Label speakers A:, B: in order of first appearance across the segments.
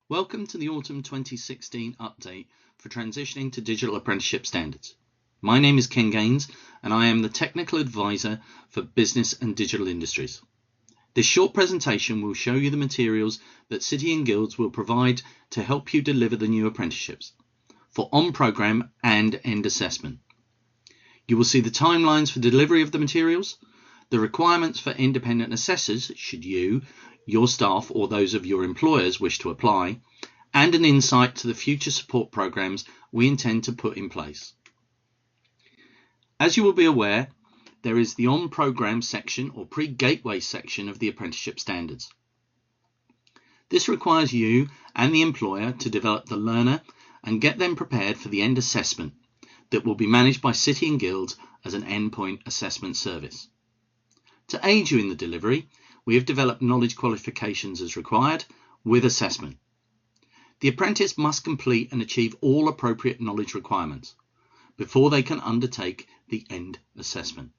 A: Welcome to the Autumn 2016 update for transitioning to digital apprenticeship standards. My name is Ken Gaines and I am the Technical Advisor for Business and Digital Industries. This short presentation will show you the materials that City and Guilds will provide to help you deliver the new apprenticeships for on-programme and end assessment. You will see the timelines for delivery of the materials, the requirements for independent assessors should you, your staff or those of your employers wish to apply, and an insight to the future support programs we intend to put in place. As you will be aware, there is the on-programme section or pre-gateway section of the apprenticeship standards. This requires you and the employer to develop the learner and get them prepared for the end assessment that will be managed by City and Guilds as an endpoint assessment service. To aid you in the delivery, we have developed knowledge qualifications as required with assessment. The apprentice must complete and achieve all appropriate knowledge requirements before they can undertake the end assessment.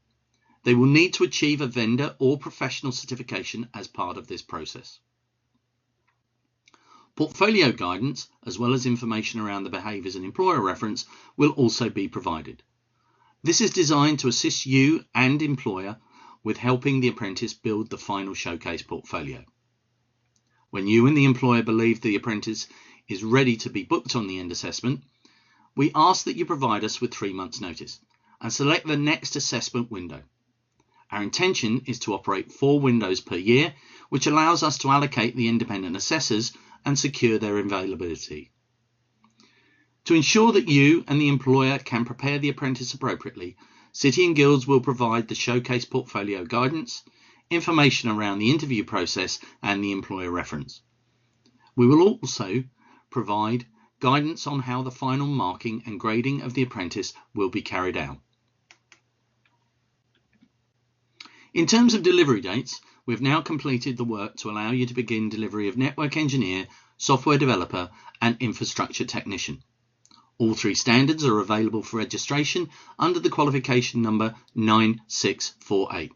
A: They will need to achieve a vendor or professional certification as part of this process. Portfolio guidance, as well as information around the behaviours and employer reference, will also be provided. This is designed to assist you and employer with helping the apprentice build the final showcase portfolio. When you and the employer believe the apprentice is ready to be booked on the end assessment, we ask that you provide us with 3 months' notice and select the next assessment window. Our intention is to operate 4 windows per year, which allows us to allocate the independent assessors and secure their availability. To ensure that you and the employer can prepare the apprentice appropriately, City and Guilds will provide the showcase portfolio guidance, information around the interview process and the employer reference. We will also provide guidance on how the final marking and grading of the apprentice will be carried out. In terms of delivery dates, we've now completed the work to allow you to begin delivery of network engineer, software developer and infrastructure technician. All 3 standards are available for registration under the qualification number 9648.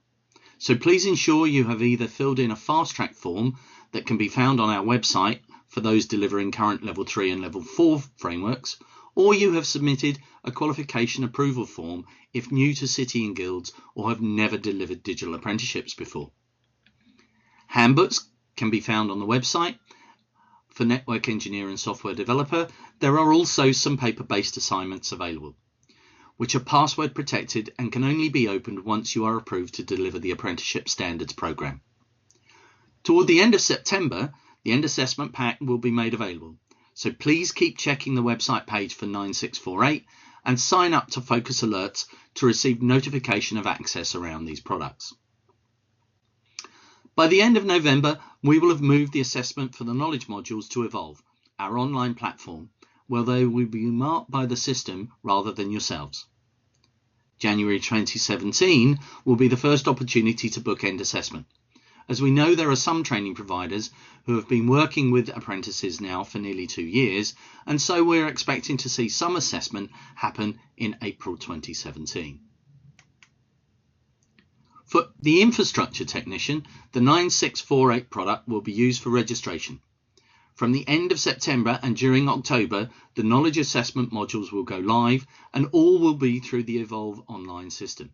A: So please ensure you have either filled in a fast track form that can be found on our website for those delivering current level 3 and level 4 frameworks, or you have submitted a qualification approval form if new to City and Guilds or have never delivered digital apprenticeships before. Handbooks can be found on the website. For network engineer and software developer, there are also some paper-based assignments available, which are password protected and can only be opened once you are approved to deliver the apprenticeship standards program. Toward the end of September, the end assessment pack will be made available, so please keep checking the website page for 9648 and sign up to Focus Alerts to receive notification of access around these products. By the end of November, we will have moved the assessment for the knowledge modules to Evolve, our online platform, where they will be marked by the system rather than yourselves. January 2017 will be the first opportunity to book end assessment, as we know there are some training providers who have been working with apprentices now for nearly 2 years, and so we're expecting to see some assessment happen in April 2017. For the infrastructure technician, the 9648 product will be used for registration. From the end of September and during October, the knowledge assessment modules will go live and all will be through the Evolve online system.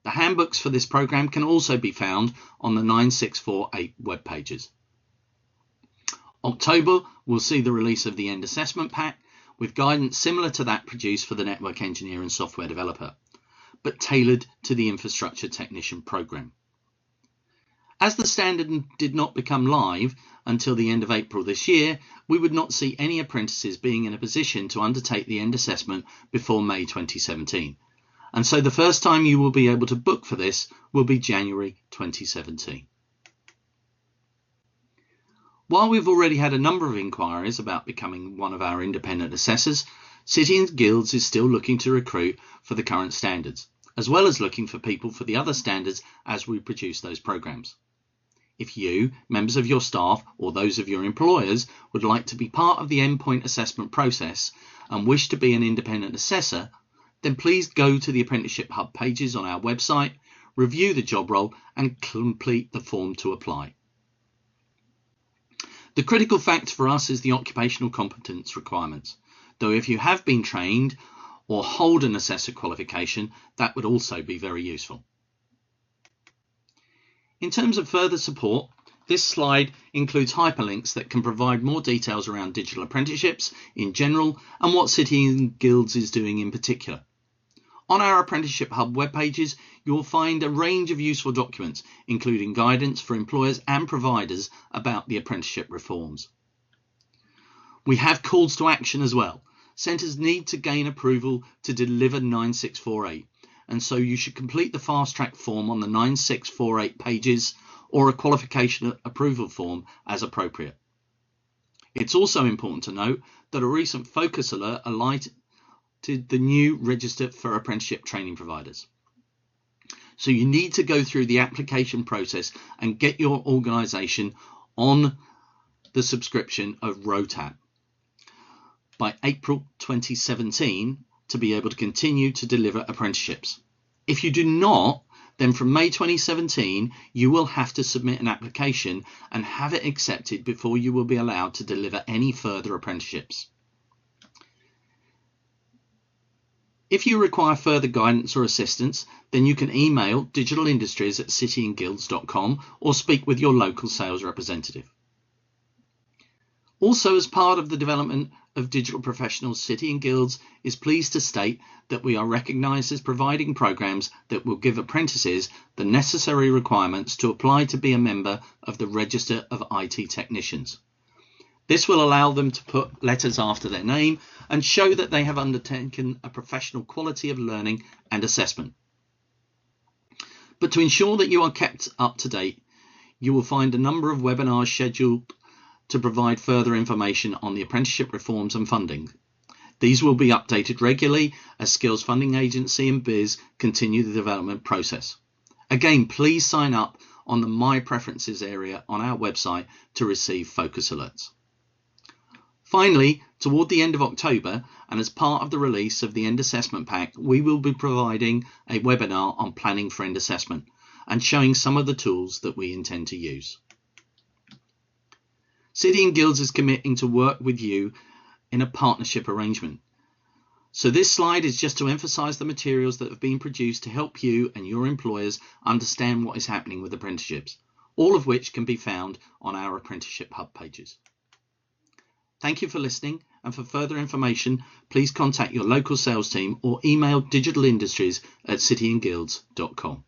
A: The handbooks for this program can also be found on the 9648 web pages. October will see the release of the end assessment pack with guidance similar to that produced for the network engineer and software developer, but tailored to the infrastructure technician program. As the standard did not become live until the end of April this year, we would not see any apprentices being in a position to undertake the end assessment before May 2017. And so the first time you will be able to book for this will be January 2017. While we've already had a number of inquiries about becoming one of our independent assessors, City and Guilds is still looking to recruit for the current standards, as well as looking for people for the other standards as we produce those programs. If you, members of your staff or those of your employers would like to be part of the endpoint assessment process and wish to be an independent assessor, then please go to the Apprenticeship Hub pages on our website, review the job role and complete the form to apply. The critical factor for us is the occupational competence requirements, though if you have been trained or hold an assessor qualification, that would also be very useful. In terms of further support, this slide includes hyperlinks that can provide more details around digital apprenticeships in general and what City and Guilds is doing in particular. On our Apprenticeship Hub web pages, you will find a range of useful documents, including guidance for employers and providers about the apprenticeship reforms. We have calls to action as well. Centres need to gain approval to deliver 9648, and so you should complete the fast track form on the 9648 pages or a qualification approval form as appropriate. It's also important to note that a recent focus alert alighted the new register for apprenticeship training providers. So you need to go through the application process and get your organisation on the subscription of ROTAP by April 2017 to be able to continue to deliver apprenticeships. If you do not, then from May 2017 you will have to submit an application and have it accepted before you will be allowed to deliver any further apprenticeships. If you require further guidance or assistance, then you can email digitalindustries@cityandguilds.com or speak with your local sales representative. Also, as part of the development of digital professionals, City and Guilds is pleased to state that we are recognised as providing programs that will give apprentices the necessary requirements to apply to be a member of the Register of IT Technicians. This will allow them to put letters after their name and show that they have undertaken a professional quality of learning and assessment. But to ensure that you are kept up to date, you will find a number of webinars scheduled to provide further information on the apprenticeship reforms and funding. These will be updated regularly as Skills Funding Agency and BIS continue the development process. Again, please sign up on the My Preferences area on our website to receive focus alerts. Finally, toward the end of October, and as part of the release of the End Assessment Pack, we will be providing a webinar on planning for end assessment and showing some of the tools that we intend to use. City and Guilds is committing to work with you in a partnership arrangement. So this slide is just to emphasise the materials that have been produced to help you and your employers understand what is happening with apprenticeships, all of which can be found on our Apprenticeship Hub pages. Thank you for listening, and for further information, please contact your local sales team or email digitalindustries@cityandguilds.com.